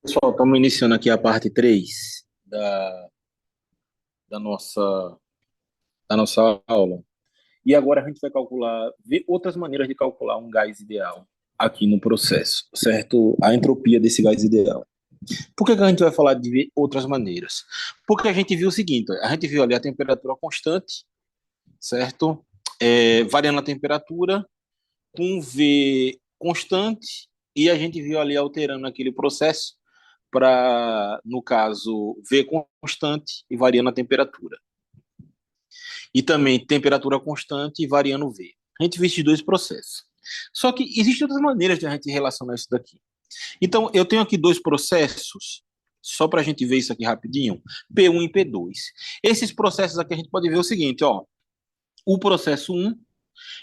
Pessoal, estamos iniciando aqui a parte 3 da nossa, da nossa aula. E agora a gente vai calcular, ver outras maneiras de calcular um gás ideal aqui no processo, certo? A entropia desse gás ideal. Por que que a gente vai falar de ver outras maneiras? Porque a gente viu o seguinte, a gente viu ali a temperatura constante, certo? Variando a temperatura com V constante, e a gente viu ali alterando aquele processo para, no caso, V constante e variando a temperatura. E também temperatura constante e variando V. A gente viu esses dois processos. Só que existem outras maneiras de a gente relacionar isso daqui. Então, eu tenho aqui dois processos, só para a gente ver isso aqui rapidinho, P1 e P2. Esses processos aqui a gente pode ver o seguinte, ó, o processo 1,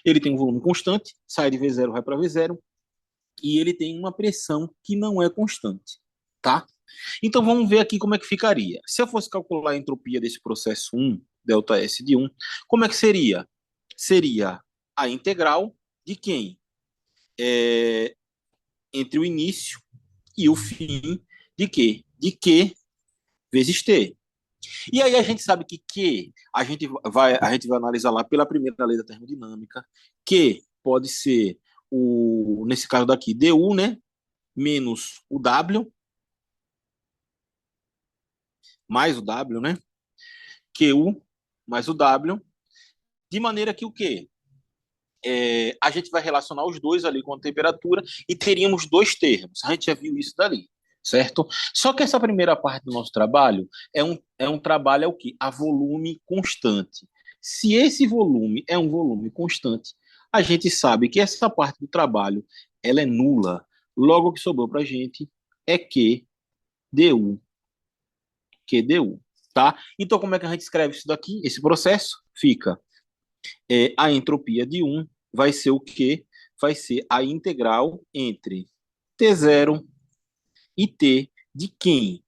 ele tem um volume constante, sai de V0, vai para V0, e ele tem uma pressão que não é constante, tá? Então vamos ver aqui como é que ficaria. Se eu fosse calcular a entropia desse processo 1, ΔS de 1, como é que seria? Seria a integral de quem? É, entre o início e o fim de quê? De Q vezes T. E aí a gente sabe que Q, a gente vai analisar lá pela primeira lei da termodinâmica, Q pode ser, nesse caso daqui, du, né? Menos o W, mais o W, né? QU mais o W, de maneira que o quê? A gente vai relacionar os dois ali com a temperatura e teríamos dois termos. A gente já viu isso dali, certo? Só que essa primeira parte do nosso trabalho é um trabalho o quê? A volume constante. Se esse volume é um volume constante, a gente sabe que essa parte do trabalho ela é nula. Logo, o que sobrou para a gente é QDU. QDU, tá? Então, como é que a gente escreve isso daqui? Esse processo fica a entropia de um vai ser o quê? Vai ser a integral entre T0 e T de quem?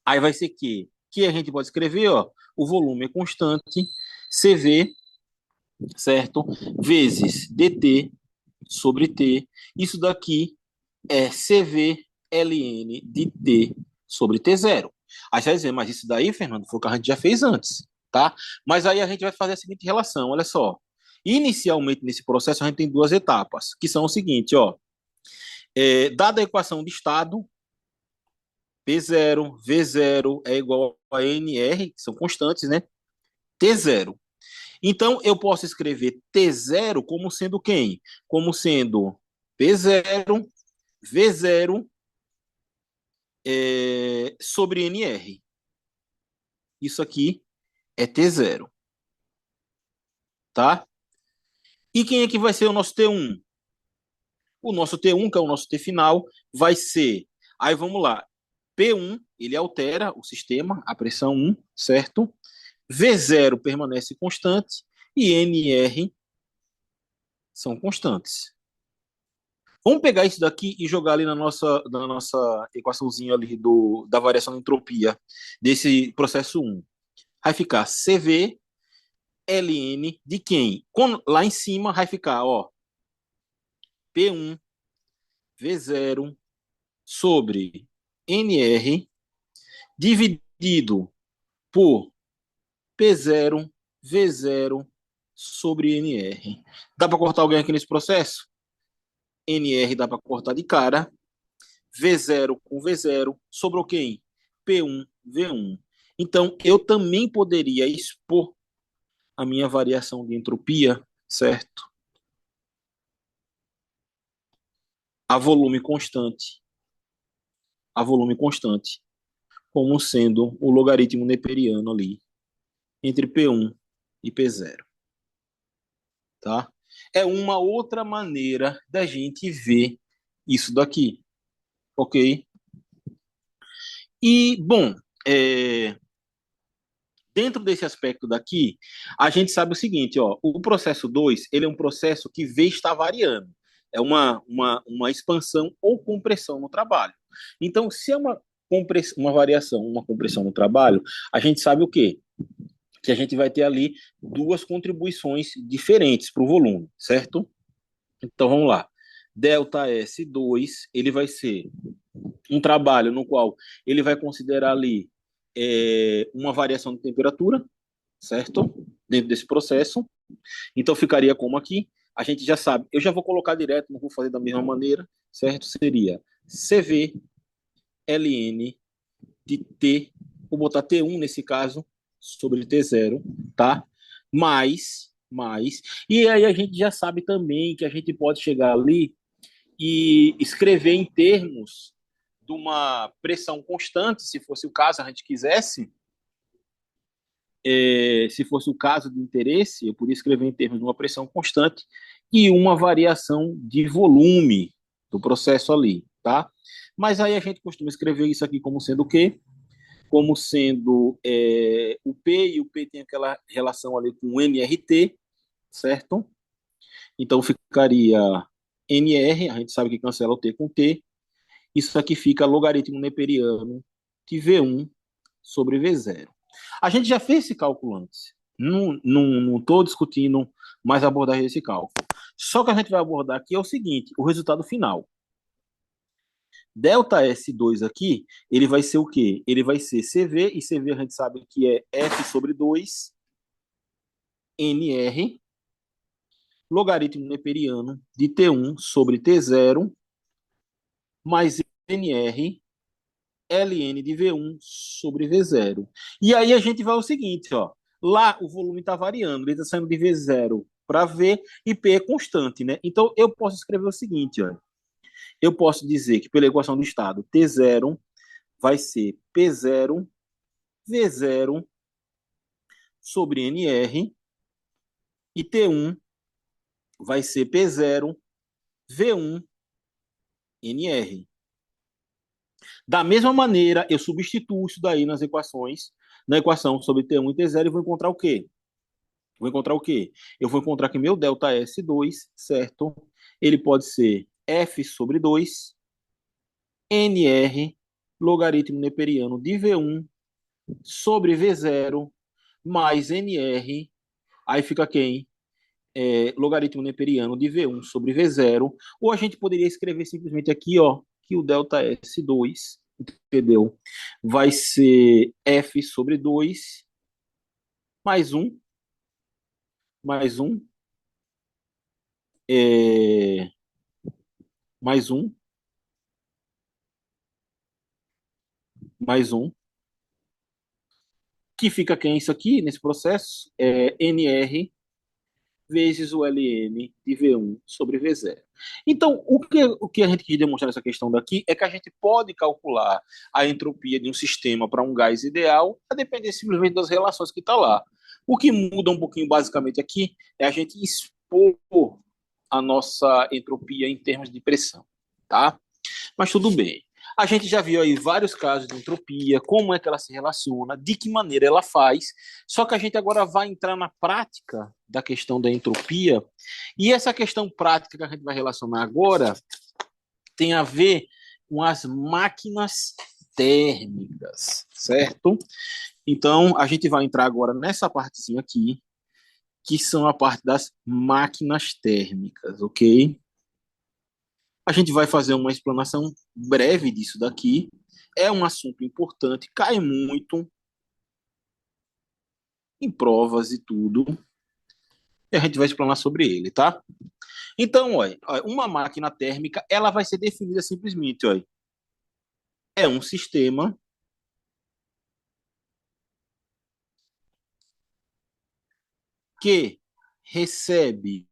Aí vai ser que a gente pode escrever, ó, o volume é constante, CV, certo? Vezes dt sobre T. Isso daqui é CV ln de T sobre T0. Aí você vai dizer, mas isso daí, Fernando, foi o que a gente já fez antes, tá? Mas aí a gente vai fazer a seguinte relação, olha só. Inicialmente, nesse processo, a gente tem duas etapas, que são o seguinte, ó. Dada a equação de estado, P0, V0 é igual a NR, que são constantes, né? T0. Então, eu posso escrever T0 como sendo quem? Como sendo P0, V0 sobre NR. Isso aqui é T0, tá? E quem é que vai ser o nosso T1? O nosso T1, que é o nosso T final, vai ser. Aí vamos lá. P1, ele altera o sistema, a pressão 1, certo? V0 permanece constante e NR são constantes. Vamos pegar isso daqui e jogar ali na nossa equaçãozinha ali da variação da entropia desse processo 1. Vai ficar CV ln de quem? Lá em cima vai ficar, ó, P1 V0 sobre NR dividido por P0 V0 sobre NR. Dá para cortar alguém aqui nesse processo? NR dá para cortar de cara. V0 com V0 sobrou quem? P1 V1. Então, eu também poderia expor a minha variação de entropia, certo? A volume constante. A volume constante. Como sendo o logaritmo neperiano ali entre P1 e P0, tá? É uma outra maneira da gente ver isso daqui, ok? E, bom, é, dentro desse aspecto daqui, a gente sabe o seguinte, ó, o processo 2 ele é um processo que V está variando. É uma expansão ou compressão no trabalho. Então, se é uma variação, uma compressão no trabalho, a gente sabe o quê? Que a gente vai ter ali duas contribuições diferentes para o volume, certo? Então vamos lá. Delta S2, ele vai ser um trabalho no qual ele vai considerar ali uma variação de temperatura, certo? Dentro desse processo. Então ficaria como aqui. A gente já sabe. Eu já vou colocar direto, não vou fazer da mesma maneira, certo? Seria CV ln de T, vou botar T1 nesse caso, sobre T0, tá? Mais. E aí a gente já sabe também que a gente pode chegar ali e escrever em termos de uma pressão constante, se fosse o caso, a gente quisesse, se fosse o caso de interesse, eu poderia escrever em termos de uma pressão constante e uma variação de volume do processo ali, tá? Mas aí a gente costuma escrever isso aqui como sendo o quê? Como sendo o P, e o P tem aquela relação ali com o NRT, certo? Então ficaria NR, a gente sabe que cancela o T com T, isso aqui fica logaritmo neperiano de V1 sobre V0. A gente já fez esse cálculo antes. Não estou discutindo mais a abordagem desse cálculo. Só que a gente vai abordar aqui é o seguinte, o resultado final. Delta S2 aqui, ele vai ser o quê? Ele vai ser CV, e CV a gente sabe que é F sobre 2 NR, logaritmo neperiano de T1 sobre T0, mais NR, ln de V1 sobre V0. E aí a gente vai ao seguinte, ó. Lá o volume está variando, ele está saindo de V0 para V e P é constante, né? Então eu posso escrever o seguinte, ó. Eu posso dizer que pela equação do estado, T0 vai ser P0 V0 sobre NR e T1 vai ser P0 V1 NR. Da mesma maneira, eu substituo isso daí nas equações, na equação sobre T1 e T0 e vou encontrar o quê? Vou encontrar o quê? Eu vou encontrar que meu delta S2, certo? Ele pode ser F sobre 2 NR logaritmo neperiano de V1 sobre V0 mais NR. Aí fica quem? Logaritmo neperiano de V1 sobre V0. Ou a gente poderia escrever simplesmente aqui, ó, que o delta S2, entendeu? Vai ser F sobre 2 mais 1, mais 1, é, mais 1, mais 1, que fica quem isso aqui nesse processo? NR vezes o ln de V1 sobre V0. Então, o que a gente quis demonstrar nessa questão daqui é que a gente pode calcular a entropia de um sistema para um gás ideal a depender simplesmente das relações que está lá. O que muda um pouquinho basicamente aqui é a gente expor a nossa entropia em termos de pressão, tá? Mas tudo bem. A gente já viu aí vários casos de entropia, como é que ela se relaciona, de que maneira ela faz. Só que a gente agora vai entrar na prática da questão da entropia. E essa questão prática que a gente vai relacionar agora tem a ver com as máquinas térmicas, certo? Então, a gente vai entrar agora nessa partezinha aqui, que são a parte das máquinas térmicas, ok? A gente vai fazer uma explanação breve disso daqui. É um assunto importante, cai muito em provas e tudo. E a gente vai explanar sobre ele, tá? Então, olha, uma máquina térmica, ela vai ser definida simplesmente, olha, é um sistema que recebe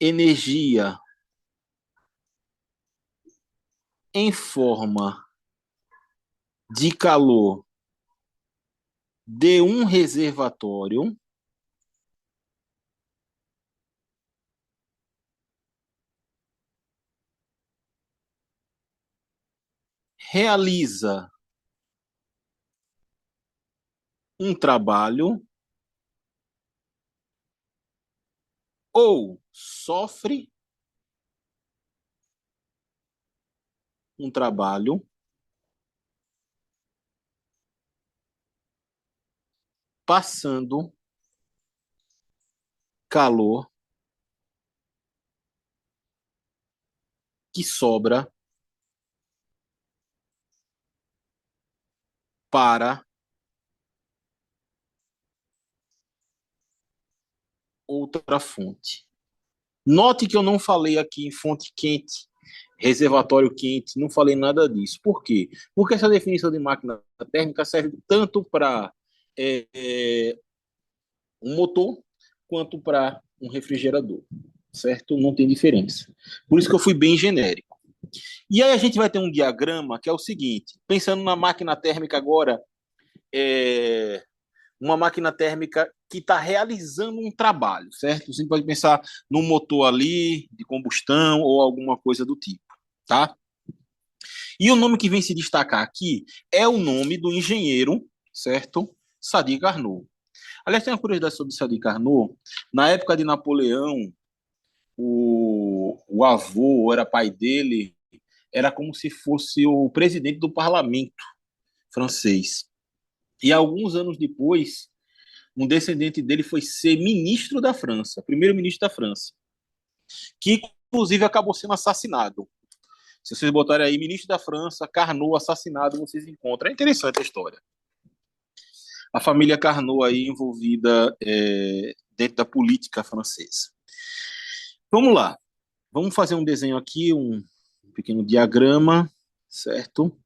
energia em forma de calor de um reservatório, realiza um trabalho ou sofre um trabalho passando calor que sobra para outra fonte. Note que eu não falei aqui em fonte quente, reservatório quente, não falei nada disso. Por quê? Porque essa definição de máquina térmica serve tanto para é, é, um motor quanto para um refrigerador, certo? Não tem diferença. Por isso que eu fui bem genérico. E aí a gente vai ter um diagrama que é o seguinte, pensando na máquina térmica agora, é, uma máquina térmica que está realizando um trabalho, certo? Você pode pensar num motor ali de combustão ou alguma coisa do tipo, tá? E o nome que vem se destacar aqui é o nome do engenheiro, certo? Sadi Carnot. Aliás, tem uma curiosidade sobre Sadi Carnot. Na época de Napoleão, o avô, ou era pai dele, era como se fosse o presidente do parlamento francês. E alguns anos depois, um descendente dele foi ser ministro da França, primeiro-ministro da França, que inclusive acabou sendo assassinado. Se vocês botarem aí ministro da França, Carnot assassinado, vocês encontram. É interessante a história. A família Carnot aí envolvida dentro da política francesa. Vamos lá. Vamos fazer um desenho aqui, um pequeno diagrama, certo?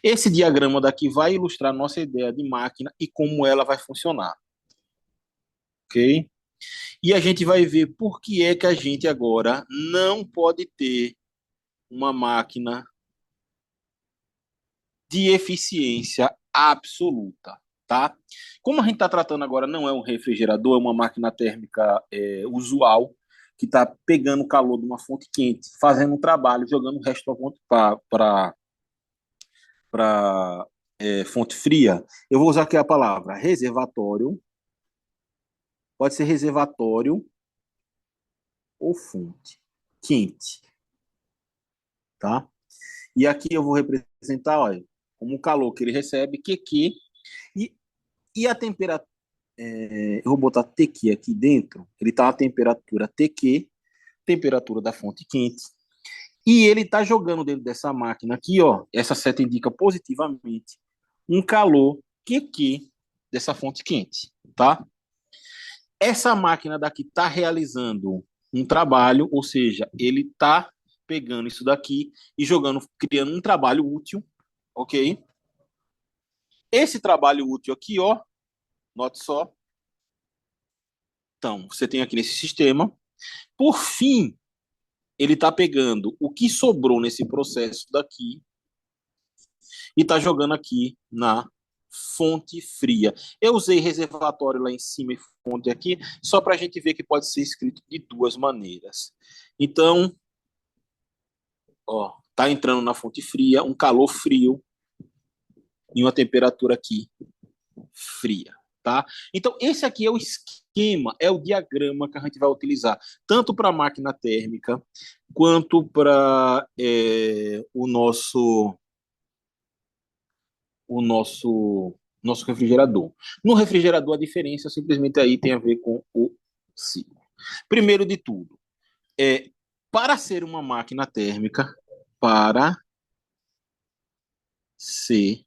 Esse diagrama daqui vai ilustrar a nossa ideia de máquina e como ela vai funcionar, ok? E a gente vai ver por que é que a gente agora não pode ter uma máquina de eficiência absoluta, tá? Como a gente está tratando agora não é um refrigerador, é uma máquina térmica usual, que está pegando o calor de uma fonte quente, fazendo um trabalho, jogando o resto para fonte fria. Eu vou usar aqui a palavra reservatório, pode ser reservatório ou fonte quente, tá? E aqui eu vou representar, olha, como o calor que ele recebe, QQ, e, e a temperatura, eu vou botar TQ aqui dentro, ele está a temperatura TQ, temperatura da fonte quente, e ele está jogando dentro dessa máquina aqui, ó, essa seta indica positivamente, um calor QQ dessa fonte quente, tá? Essa máquina daqui está realizando um trabalho, ou seja, ele está pegando isso daqui e jogando, criando um trabalho útil, ok? Esse trabalho útil aqui, ó, note só. Então, você tem aqui nesse sistema. Por fim, ele está pegando o que sobrou nesse processo daqui e está jogando aqui na fonte fria. Eu usei reservatório lá em cima e fonte aqui, só para a gente ver que pode ser escrito de duas maneiras. Então, ó, tá entrando na fonte fria, um calor frio e uma temperatura aqui fria, tá? Então, esse aqui é o esquema, é o diagrama que a gente vai utilizar, tanto para a máquina térmica, quanto para o nosso refrigerador. No refrigerador, a diferença simplesmente aí tem a ver com o ciclo. Primeiro de tudo, para ser uma máquina térmica, para ser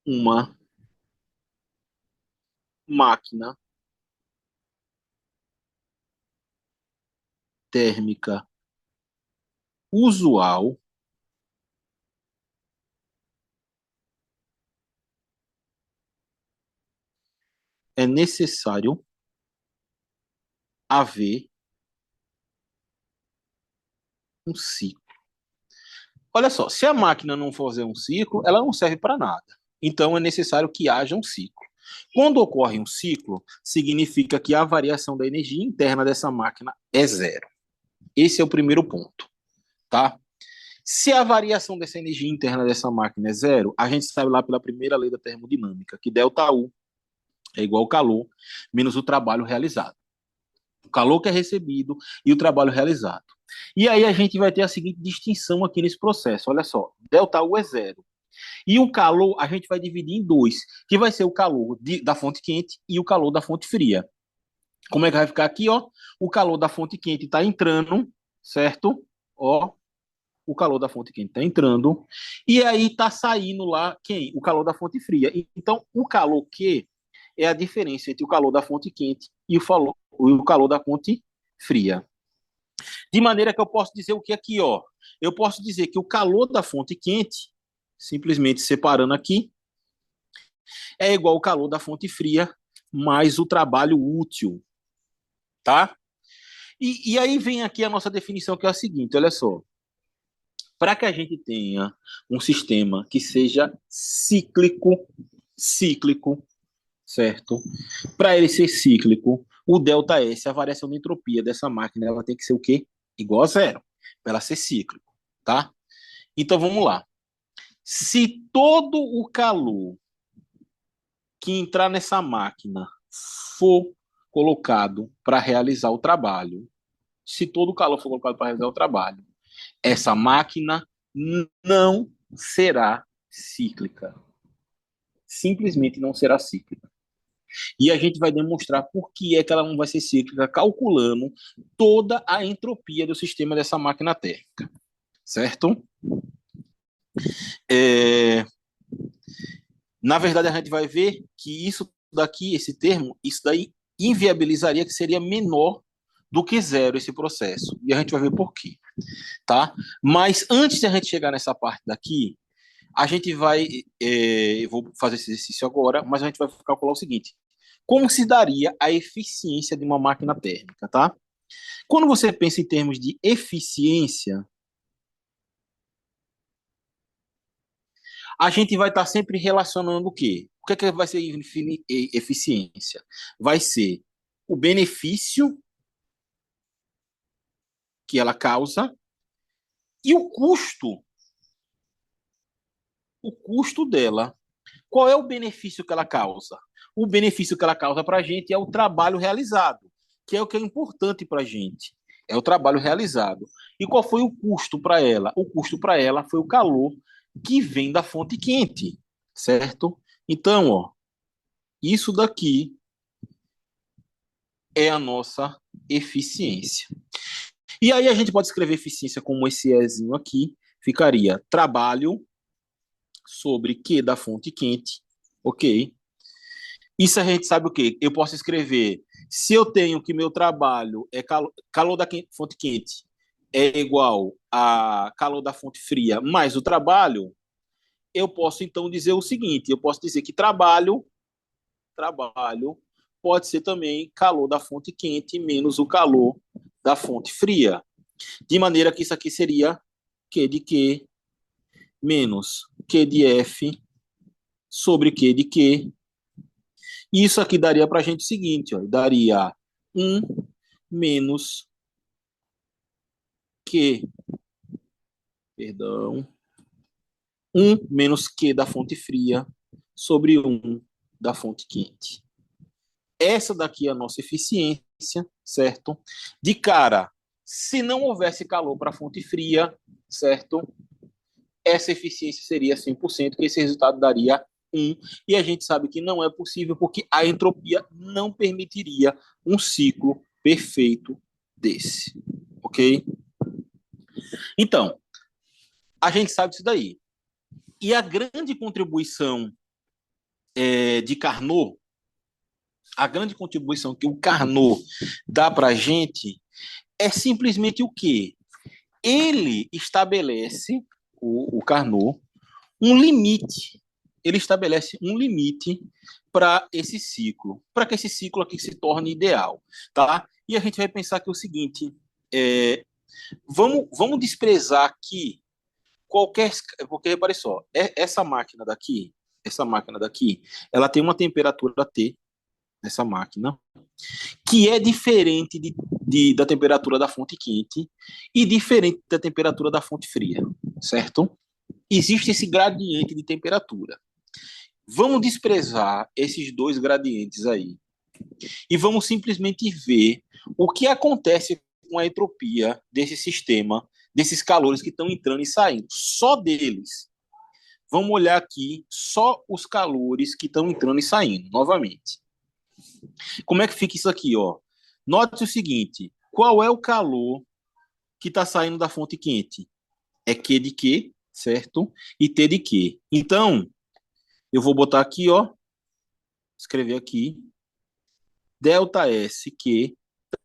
uma máquina térmica usual, é necessário haver um ciclo. Olha só, se a máquina não fazer um ciclo, ela não serve para nada. Então é necessário que haja um ciclo. Quando ocorre um ciclo, significa que a variação da energia interna dessa máquina é zero. Esse é o primeiro ponto, tá? Se a variação dessa energia interna dessa máquina é zero, a gente sabe lá pela primeira lei da termodinâmica que ΔU é igual ao calor menos o trabalho realizado. O calor que é recebido e o trabalho realizado. E aí a gente vai ter a seguinte distinção aqui nesse processo. Olha só, ΔU é zero. E o calor a gente vai dividir em dois, que vai ser o calor da fonte quente e o calor da fonte fria. Como é que vai ficar aqui, ó? O calor da fonte quente está entrando, certo? Ó, o calor da fonte quente está entrando, e aí está saindo lá quem? O calor da fonte fria. Então, o calor Q é a diferença entre o calor da fonte quente e o calor da fonte fria. De maneira que eu posso dizer o que aqui, ó? Eu posso dizer que o calor da fonte quente, simplesmente separando aqui, é igual ao calor da fonte fria mais o trabalho útil, tá? E aí vem aqui a nossa definição, que é a seguinte, olha só. Para que a gente tenha um sistema que seja cíclico, certo? Para ele ser cíclico, o delta S, a variação de entropia dessa máquina, ela tem que ser o quê? Igual a zero, para ela ser cíclico, tá? Então vamos lá. Se todo o calor que entrar nessa máquina for colocado para realizar o trabalho, se todo o calor for colocado para realizar o trabalho, essa máquina não será cíclica. Simplesmente não será cíclica. E a gente vai demonstrar por que é que ela não vai ser cíclica, calculando toda a entropia do sistema dessa máquina térmica. Certo? Na verdade, a gente vai ver que isso daqui, esse termo, isso daí inviabilizaria, que seria menor do que zero esse processo. E a gente vai ver por quê. Tá? Mas antes de a gente chegar nessa parte daqui, a gente vai, eu vou fazer esse exercício agora, mas a gente vai calcular o seguinte: como se daria a eficiência de uma máquina térmica, tá? Quando você pensa em termos de eficiência, a gente vai estar sempre relacionando o quê? O que é que vai ser eficiência? Vai ser o benefício que ela causa e o custo dela. Qual é o benefício que ela causa? O benefício que ela causa para a gente é o trabalho realizado, que é o que é importante para a gente. É o trabalho realizado. E qual foi o custo para ela? O custo para ela foi o calor que vem da fonte quente, certo? Então, ó, isso daqui é a nossa eficiência. E aí a gente pode escrever eficiência como esse Ezinho aqui, ficaria trabalho sobre Q da fonte quente, ok? Isso a gente sabe o quê? Eu posso escrever, se eu tenho que meu trabalho é calor da fonte quente é igual a calor da fonte fria mais o trabalho, eu posso então dizer o seguinte, eu posso dizer que trabalho pode ser também calor da fonte quente menos o calor da fonte fria. De maneira que isso aqui seria Q de Q menos Q de F sobre Q de Q. E isso aqui daria para a gente o seguinte, ó, daria 1 menos Q, perdão, 1 menos Q da fonte fria sobre 1 da fonte quente. Essa daqui é a nossa eficiência, certo? De cara, se não houvesse calor para a fonte fria, certo? Essa eficiência seria 100%, que esse resultado daria 1. E a gente sabe que não é possível porque a entropia não permitiria um ciclo perfeito desse. Ok? Então, a gente sabe isso daí. E a grande contribuição de Carnot, a grande contribuição que o Carnot dá para a gente é simplesmente o quê? Ele estabelece, o Carnot, um limite. Ele estabelece um limite para esse ciclo, para que esse ciclo aqui se torne ideal, tá? E a gente vai pensar que é o seguinte, vamos desprezar aqui qualquer, porque repare só, essa máquina daqui, ela tem uma temperatura T, essa máquina, que é diferente da temperatura da fonte quente e diferente da temperatura da fonte fria, certo? Existe esse gradiente de temperatura. Vamos desprezar esses dois gradientes aí e vamos simplesmente ver o que acontece com a entropia desse sistema, desses calores que estão entrando e saindo, só deles. Vamos olhar aqui só os calores que estão entrando e saindo, novamente. Como é que fica isso aqui, ó? Note o seguinte, qual é o calor que está saindo da fonte quente? é Q de Q, certo? E T de Q. Então, eu vou botar aqui, ó, escrever aqui, delta S Q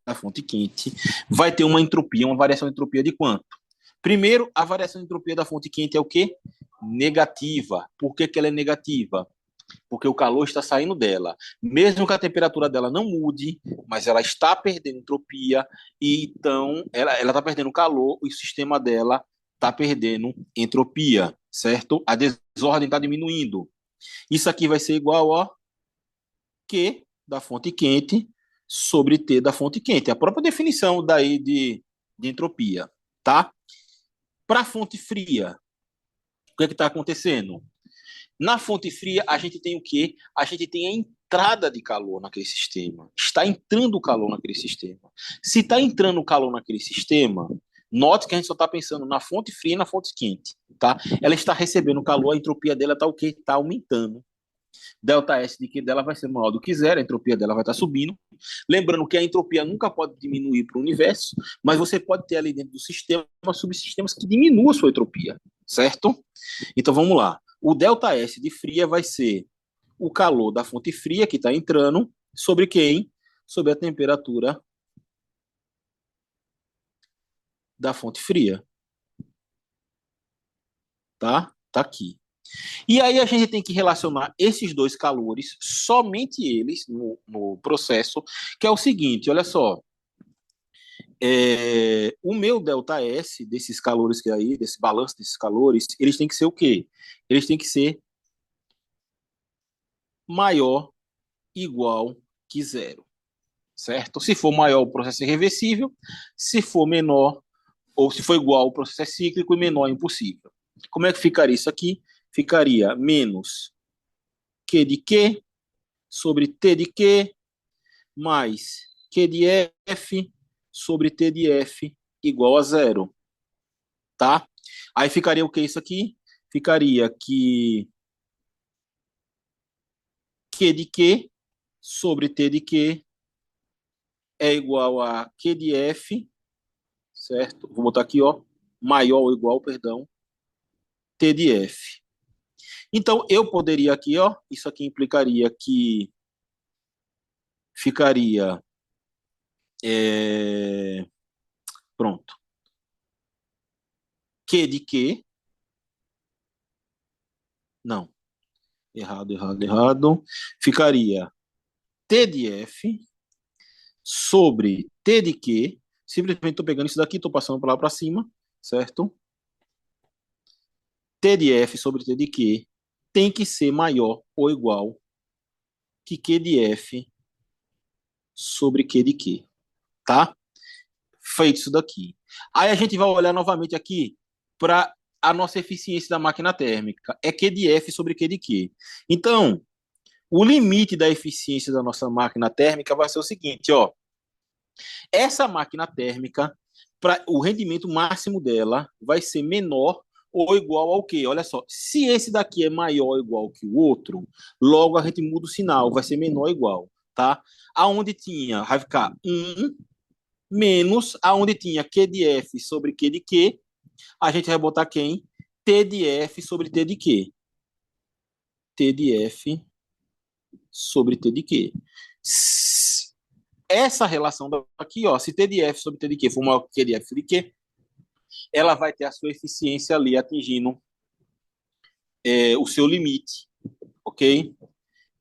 da fonte quente vai ter uma entropia, uma variação de entropia de quanto? Primeiro, a variação de entropia da fonte quente é o quê? Negativa. Por que que ela é negativa? Porque o calor está saindo dela. Mesmo que a temperatura dela não mude, mas ela está perdendo entropia, e então ela está perdendo calor, e o sistema dela está perdendo entropia, certo? A desordem está diminuindo. Isso aqui vai ser igual a Q da fonte quente sobre T da fonte quente. A própria definição daí de entropia, tá? Para a fonte fria, o que é que está acontecendo? Na fonte fria, a gente tem o quê? A gente tem a entrada de calor naquele sistema. Está entrando calor naquele sistema. Se está entrando calor naquele sistema, note que a gente só está pensando na fonte fria e na fonte quente, tá? Ela está recebendo calor, a entropia dela está o quê? Está aumentando. Delta S de Q dela vai ser maior do que zero, a entropia dela vai estar subindo. Lembrando que a entropia nunca pode diminuir para o universo, mas você pode ter ali dentro do sistema subsistemas que diminuam a sua entropia, certo? Então vamos lá. O delta S de fria vai ser o calor da fonte fria que está entrando sobre quem? Sobre a temperatura da fonte fria, tá? Tá aqui. E aí a gente tem que relacionar esses dois calores, somente eles, no processo, que é o seguinte, olha só, o meu delta S desses calores que aí, desse balanço desses calores, eles têm que ser o quê? Eles têm que ser maior, igual que zero, certo? Se for maior, o processo é reversível, se for menor, ou se for igual, o processo é cíclico e menor é impossível. Como é que ficaria isso aqui? Ficaria menos Q de Q sobre T de Q mais Q de F sobre T de F igual a zero, tá? Aí ficaria o que isso aqui? Ficaria que Q de Q sobre T de Q é igual a Q de F, certo? Vou botar aqui, ó, maior ou igual, perdão, T de F. Então, eu poderia aqui, ó, isso aqui implicaria que ficaria, é, pronto, Q de Q, não, errado, errado, errado, ficaria T de F sobre T de Q, simplesmente estou pegando isso daqui, estou passando para lá para cima, certo? T de F sobre T de Q tem que ser maior ou igual que Q de F sobre Q de Q, tá? Feito isso daqui. Aí a gente vai olhar novamente aqui para a nossa eficiência da máquina térmica. É Q de F sobre Q de Q. Então, o limite da eficiência da nossa máquina térmica vai ser o seguinte, ó. Essa máquina térmica, o rendimento máximo dela vai ser menor ou igual ao quê? Olha só, se esse daqui é maior ou igual que o outro, logo a gente muda o sinal, vai ser menor ou igual, tá? Aonde tinha, vai ficar 1 menos, aonde tinha Q de F sobre Q de Q, a gente vai botar quem? T de F sobre T de Q. T de F sobre T de Q. Essa relação aqui, ó, se T de F sobre T de Q for maior que Q de F de Q, ela vai ter a sua eficiência ali atingindo o seu limite, ok?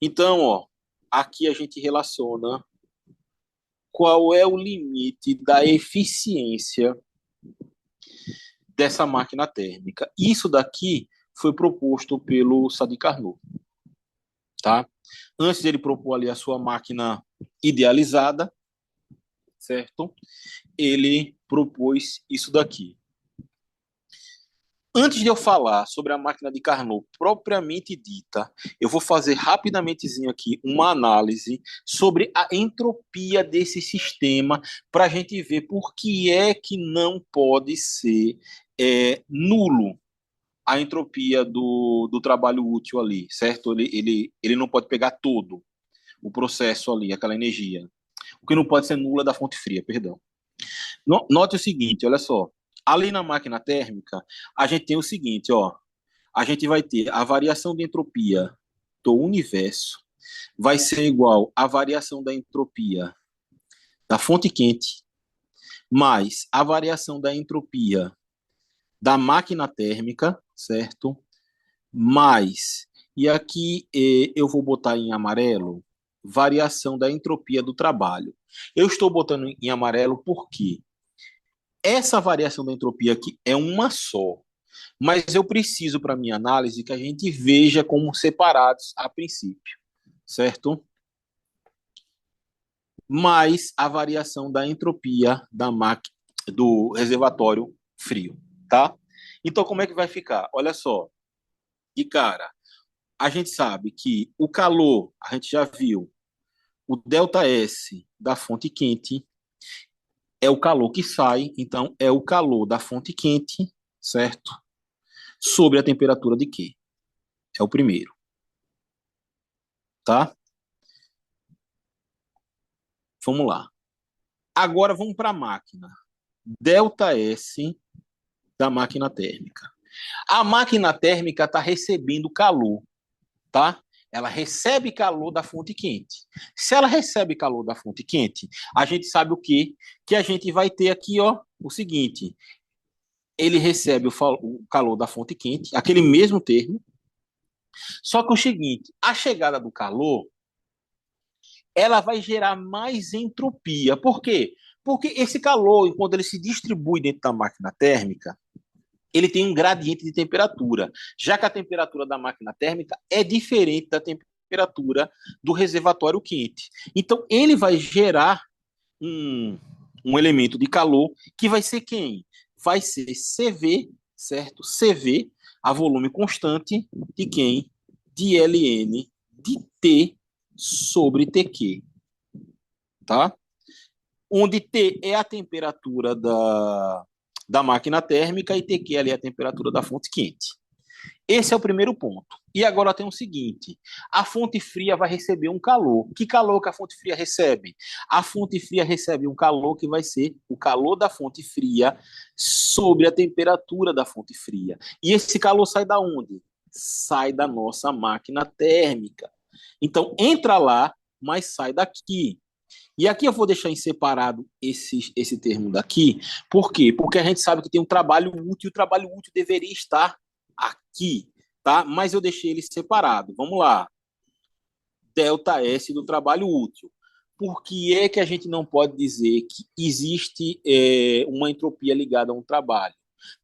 Então, ó, aqui a gente relaciona qual é o limite da eficiência dessa máquina térmica. Isso daqui foi proposto pelo Sadi Carnot, tá? Antes de ele propor ali a sua máquina idealizada, certo? Ele propôs isso daqui. Antes de eu falar sobre a máquina de Carnot propriamente dita, eu vou fazer rapidamente aqui uma análise sobre a entropia desse sistema para a gente ver por que é que não pode ser nulo a entropia do trabalho útil ali, certo? Ele não pode pegar todo o processo ali, aquela energia. O que não pode ser nula da fonte fria, perdão. Note o seguinte, olha só. Ali na máquina térmica, a gente tem o seguinte, ó, a gente vai ter a variação de entropia do universo vai ser igual à variação da entropia da fonte quente mais a variação da entropia da máquina térmica, certo? Mais, e aqui eu vou botar em amarelo, variação da entropia do trabalho. Eu estou botando em amarelo porque essa variação da entropia aqui é uma só, mas eu preciso, para minha análise, que a gente veja como separados a princípio, certo? Mais a variação da entropia da máquina do reservatório frio, tá? Então, como é que vai ficar? Olha só, e cara, a gente sabe que o calor, a gente já viu, o delta S da fonte quente é o calor que sai, então é o calor da fonte quente, certo? Sobre a temperatura de quê? É o primeiro, tá? Vamos lá. Agora vamos para a máquina. Delta S da máquina térmica. A máquina térmica está recebendo calor, tá? Ela recebe calor da fonte quente. Se ela recebe calor da fonte quente, a gente sabe o quê? Que a gente vai ter aqui, ó, o seguinte: ele recebe o calor da fonte quente, aquele mesmo termo, só que o seguinte, a chegada do calor, ela vai gerar mais entropia. Por quê? Porque esse calor, quando ele se distribui dentro da máquina térmica, ele tem um gradiente de temperatura, já que a temperatura da máquina térmica é diferente da temperatura do reservatório quente. Então, ele vai gerar um elemento de calor que vai ser quem? Vai ser CV, certo? CV, a volume constante de quem? De ln de T sobre TQ, tá? Onde T é a temperatura da máquina térmica e TQ ali é a temperatura da fonte quente. Esse é o primeiro ponto. E agora tem o seguinte: a fonte fria vai receber um calor. Que calor que a fonte fria recebe? A fonte fria recebe um calor que vai ser o calor da fonte fria sobre a temperatura da fonte fria. E esse calor sai da onde? Sai da nossa máquina térmica. Então entra lá, mas sai daqui. E aqui eu vou deixar em separado esse termo daqui. Por quê? Porque a gente sabe que tem um trabalho útil, e o trabalho útil deveria estar aqui, tá? Mas eu deixei ele separado. Vamos lá. Delta S do trabalho útil. Por que é que a gente não pode dizer que existe uma entropia ligada a um trabalho?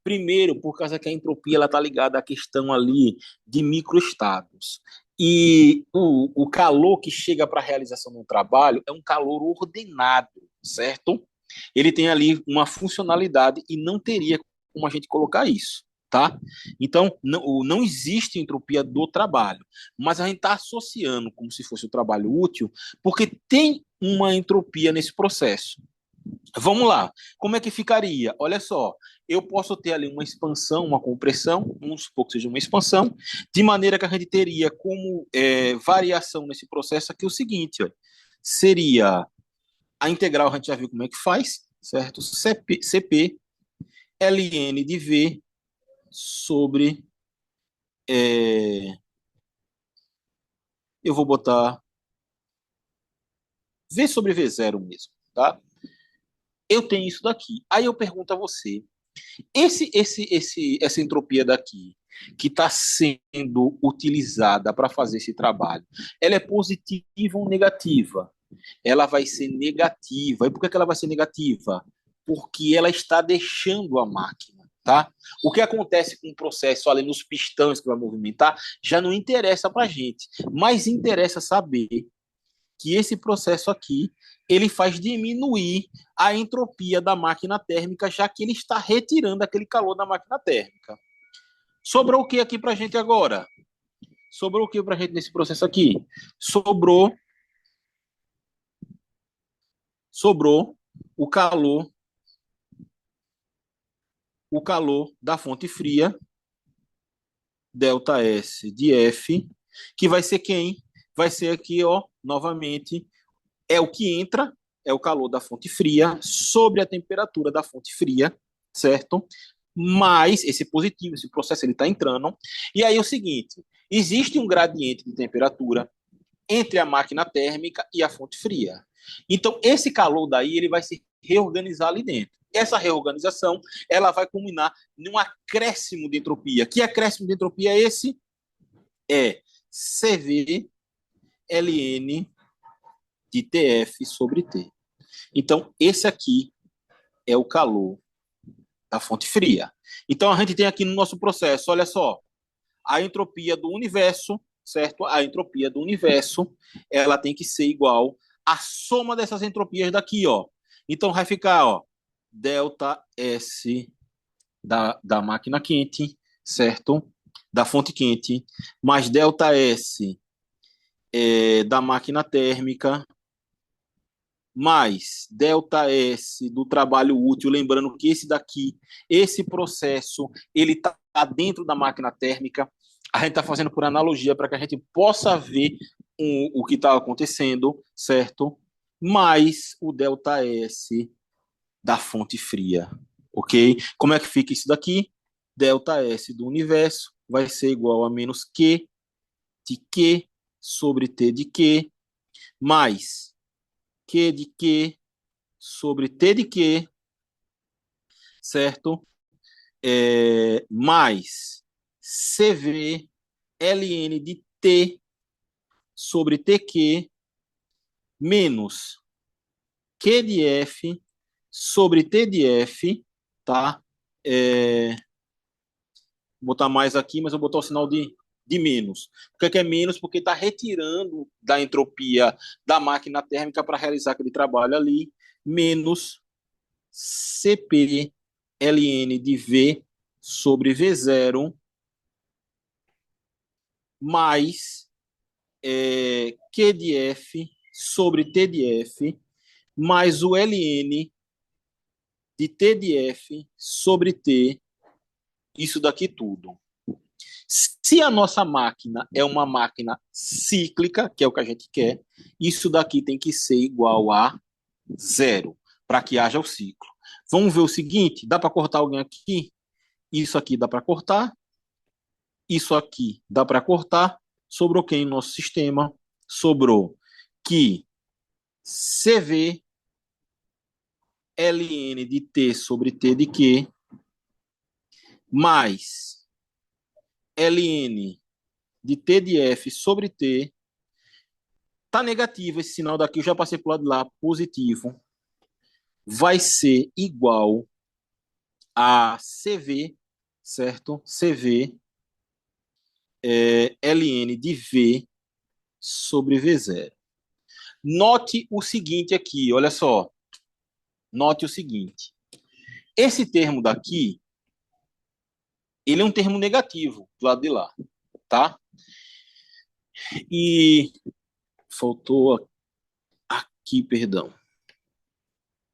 Primeiro, por causa que a entropia está ligada à questão ali de microestados. E o calor que chega para a realização de um trabalho é um calor ordenado, certo? Ele tem ali uma funcionalidade e não teria como a gente colocar isso, tá? Então, não existe entropia do trabalho, mas a gente está associando como se fosse o trabalho útil, porque tem uma entropia nesse processo. Vamos lá, como é que ficaria? Olha só, eu posso ter ali uma expansão, uma compressão, vamos supor que seja uma expansão, de maneira que a gente teria como variação nesse processo aqui o seguinte, ó, seria a integral, a gente já viu como é que faz, certo? CP ln de V sobre, eu vou botar V sobre V0 mesmo, tá? Eu tenho isso daqui. Aí eu pergunto a você, essa entropia daqui, que está sendo utilizada para fazer esse trabalho, ela é positiva ou negativa? Ela vai ser negativa. E por que ela vai ser negativa? Porque ela está deixando a máquina, tá? O que acontece com o processo ali nos pistões que vai movimentar já não interessa para a gente, mas interessa saber que esse processo aqui ele faz diminuir a entropia da máquina térmica, já que ele está retirando aquele calor da máquina térmica. Sobrou o que aqui para a gente agora? Sobrou o que para a gente nesse processo aqui? Sobrou o calor da fonte fria, delta S de F, que vai ser quem? Vai ser aqui, ó, novamente, é o que entra, é o calor da fonte fria sobre a temperatura da fonte fria, certo? Mas esse positivo, esse processo ele está entrando. E aí é o seguinte, existe um gradiente de temperatura entre a máquina térmica e a fonte fria. Então, esse calor daí ele vai se reorganizar ali dentro. Essa reorganização ela vai culminar num acréscimo de entropia. Que acréscimo de entropia é esse? É CV ln de TF sobre T. Então, esse aqui é o calor da fonte fria. Então, a gente tem aqui no nosso processo, olha só, a entropia do universo, certo? A entropia do universo, ela tem que ser igual à soma dessas entropias daqui, ó. Então, vai ficar, ó, delta S da máquina quente, certo? Da fonte quente, mais delta S da máquina térmica, mais delta S do trabalho útil, lembrando que esse daqui, esse processo, ele está dentro da máquina térmica. A gente está fazendo por analogia para que a gente possa ver o que está acontecendo, certo? Mais o delta S da fonte fria, ok? Como é que fica isso daqui? Delta S do universo vai ser igual a menos Q de Q sobre T de Q, mais Q de Q sobre T de Q, certo? Mais CV ln de T sobre TQ menos Q de F sobre T de F, tá? Vou botar mais aqui, mas eu vou botar o sinal de menos. Por que é menos? Porque está retirando da entropia da máquina térmica para realizar aquele trabalho ali, menos CP ln de V sobre V0 mais Q de F sobre T de F mais o ln de T de F sobre T, isso daqui tudo. Se a nossa máquina é uma máquina cíclica, que é o que a gente quer, isso daqui tem que ser igual a zero, para que haja o ciclo. Vamos ver o seguinte, dá para cortar alguém aqui? Isso aqui dá para cortar, isso aqui dá para cortar, sobrou quem no nosso sistema? Sobrou que CV ln de T sobre T de Q mais ln de T de F sobre T. Tá negativo esse sinal daqui, eu já passei para o lado de lá, positivo. Vai ser igual a CV, certo? CV ln de V sobre V0. Note o seguinte aqui, olha só. Note o seguinte. Esse termo daqui, ele é um termo negativo do lado de lá, tá? E faltou aqui, perdão,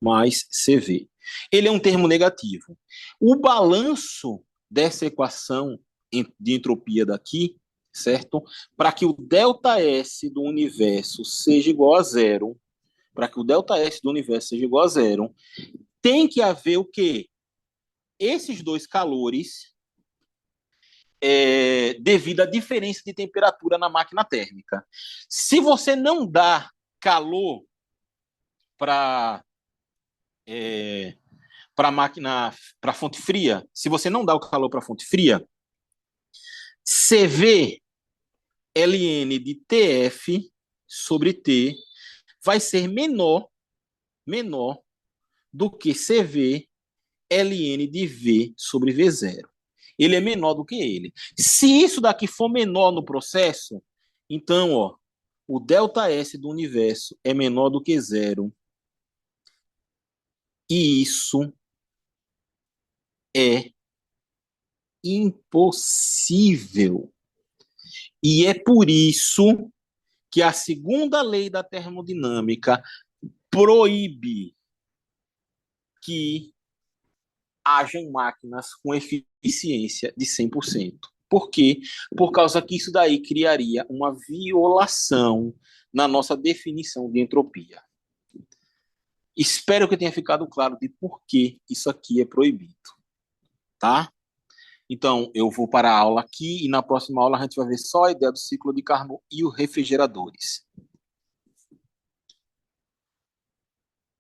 mais CV. Ele é um termo negativo. O balanço dessa equação de entropia daqui, certo? Para que o ΔS do universo seja igual a zero, para que o ΔS do universo seja igual a zero, tem que haver o quê? Esses dois calores devido à diferença de temperatura na máquina térmica. Se você não dá calor para para a máquina, para a fonte fria, se você não dá o calor para a fonte fria, CV ln de TF sobre T vai ser menor do que CV ln de V sobre V0. Ele é menor do que ele. Se isso daqui for menor no processo, então, ó, o ΔS do universo é menor do que zero. E isso é impossível. E é por isso que a segunda lei da termodinâmica proíbe que hajam máquinas com eficiência de 100%. Por quê? Por causa que isso daí criaria uma violação na nossa definição de entropia. Espero que tenha ficado claro de por que isso aqui é proibido, tá? Então, eu vou para a aula aqui e na próxima aula a gente vai ver só a ideia do ciclo de Carnot e os refrigeradores.